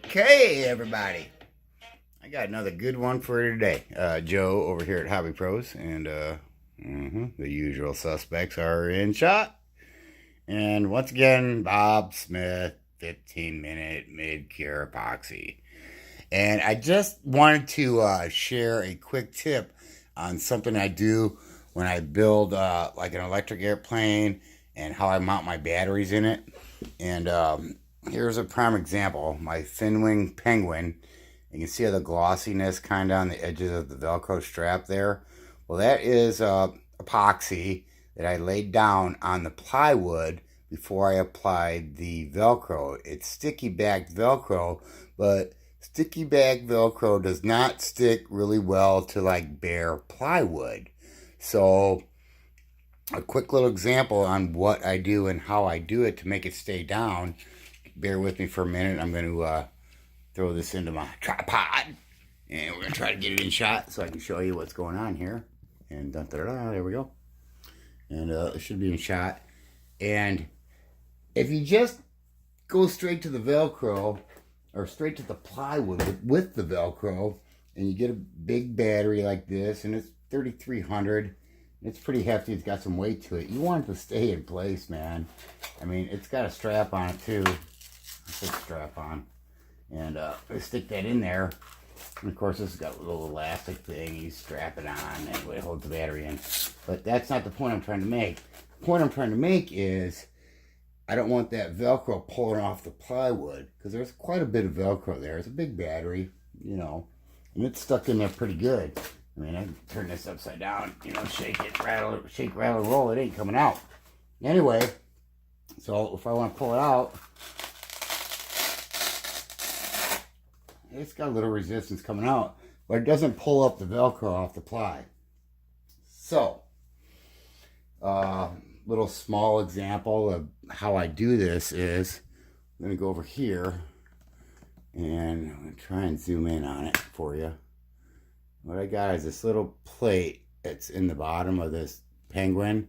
Okay, everybody. I got another good one for you today. Joe over here at Hobby Pros, and the usual suspects are in shot. And once again, Bob Smith, 15-minute mid-cure epoxy. And I just wanted to share a quick tip on something I do when I build like an electric airplane and how I mount my batteries in it. And here's a prime example. My thin wing penguin. You can see the glossiness kind of on the edges of the Velcro strap there. Well, that is epoxy that I laid down on the plywood before I applied the Velcro. It's sticky back Velcro, but sticky back Velcro does not stick really well to like bare plywood. So a quick little example on what I do and how I do it to make it stay down. Bear with me for a minute. I'm going to throw this into my tripod, and we're going to try to get it in shot so I can show you what's going on here. And there we go. And it should be in shot. And if you just go straight to the Velcro, or straight to the plywood with the Velcro, and you get a big battery like this, and it's 3300. It's pretty hefty. It's got some weight to it. You want it to stay in place, man. I mean, it's got a strap on it too. It's a strap on. And I stick that in there. And of course, this has got a little elastic thing. You strap it on and it holds the battery in. But that's not the point I'm trying to make. The point I'm trying to make is I don't want that Velcro pulling off the plywood, because there's quite a bit of Velcro there. It's a big battery, you know, and it's stuck in there pretty good. I mean, I can turn this upside down, you know, shake it, rattle, roll. It ain't coming out. Anyway, so if I want to pull it out, it's got a little resistance coming out, but it doesn't pull up the Velcro off the ply. So, little small example of how I do this is, I'm going to go over here, and I'm going to try and zoom in on it for you. What I got is this little plate that's in the bottom of this penguin,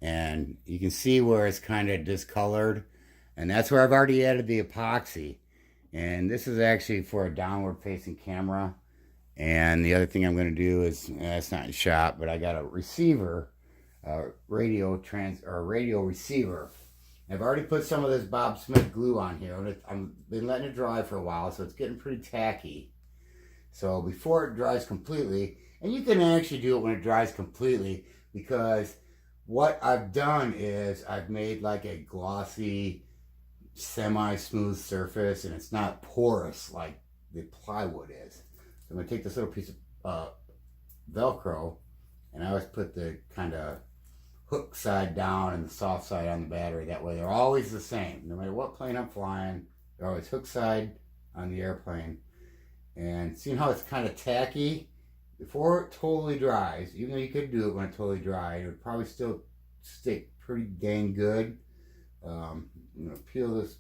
and you can see where it's kind of discolored, and that's where I've already added the epoxy. And this is actually for a downward facing camera. And the other thing I'm going to do is, it's not in shot, but I got a receiver, radio receiver. I've already put some of this Bob Smith glue on here. I've been letting it dry for a while, so it's getting pretty tacky. So before it dries completely, and you can actually do it when it dries completely, because what I've done is I've made like a glossy, semi-smooth surface, and it's not porous like the plywood is. So I'm going to take this little piece of Velcro, and I always put the kind of hook side down and the soft side on the battery. That way they're always the same. No matter what plane I'm flying, they're always hook side on the airplane. And seeing how it's kind of tacky, before it totally dries, even though you could do it when it totally dried, it would probably still stick pretty dang good. I'm going to peel this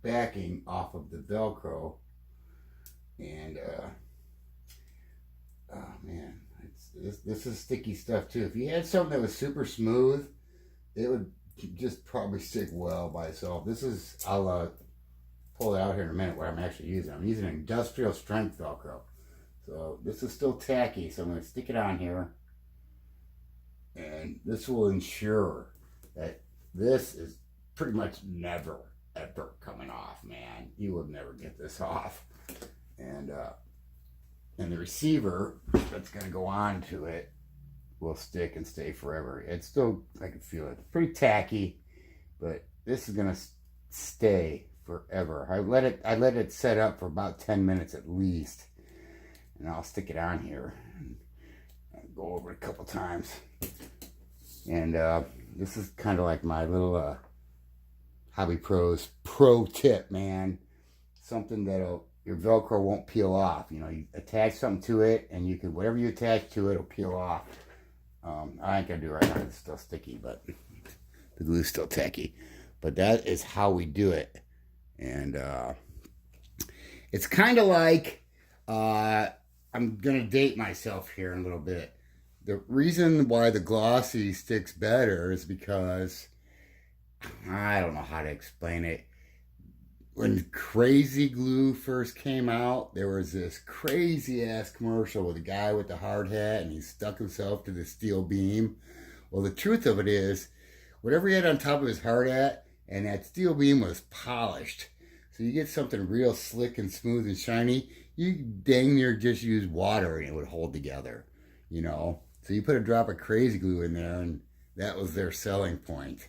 backing off of the Velcro, and oh man, this is sticky stuff too. If you had something that was super smooth, it would just probably stick well by itself. This is, I'll pull it out here in a minute what I'm actually using. I'm using industrial strength Velcro. So this is still tacky, so I'm going to stick it on here, and this will ensure that this is pretty much never ever coming off, man. You will never get this off. And the receiver that's going to go on to it will stick and stay forever. It's still, I can feel it, pretty tacky, but this is going to stay forever. I let it set up for about 10 minutes at least, and I'll stick it on here and go over it a couple times. And this is kind of like my little Hobby Pros pro tip, man. Something that'll, your Velcro won't peel off. You know, you attach something to it, and you can, whatever you attach to it will peel off. I ain't gonna do it right now, it's still sticky, but the glue's still tacky. But that is how we do it. And it's kind of like, I'm gonna date myself here in a little bit. The reason why the glossy sticks better is because, I don't know how to explain it. When Crazy Glue first came out, there was this crazy ass commercial with a guy with the hard hat and he stuck himself to the steel beam. Well, the truth of it is, whatever he had on top of his hard hat, and that steel beam was polished. So you get something real slick and smooth and shiny, you dang near just use water and it would hold together, you know. So you put a drop of Crazy Glue in there and that was their selling point,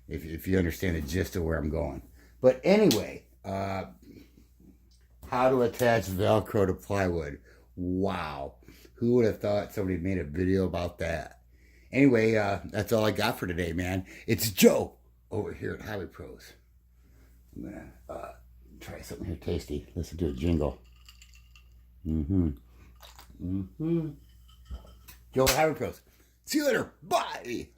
if you understand the gist of where I'm going. But anyway, how to attach Velcro to plywood. Wow. Who would have thought somebody made a video about that? Anyway, that's all I got for today, man. It's Joe over here at Hobby Pros. I'm going to try something here tasty. Listen to a jingle. Joe at Hobby Pros. See you later. Bye.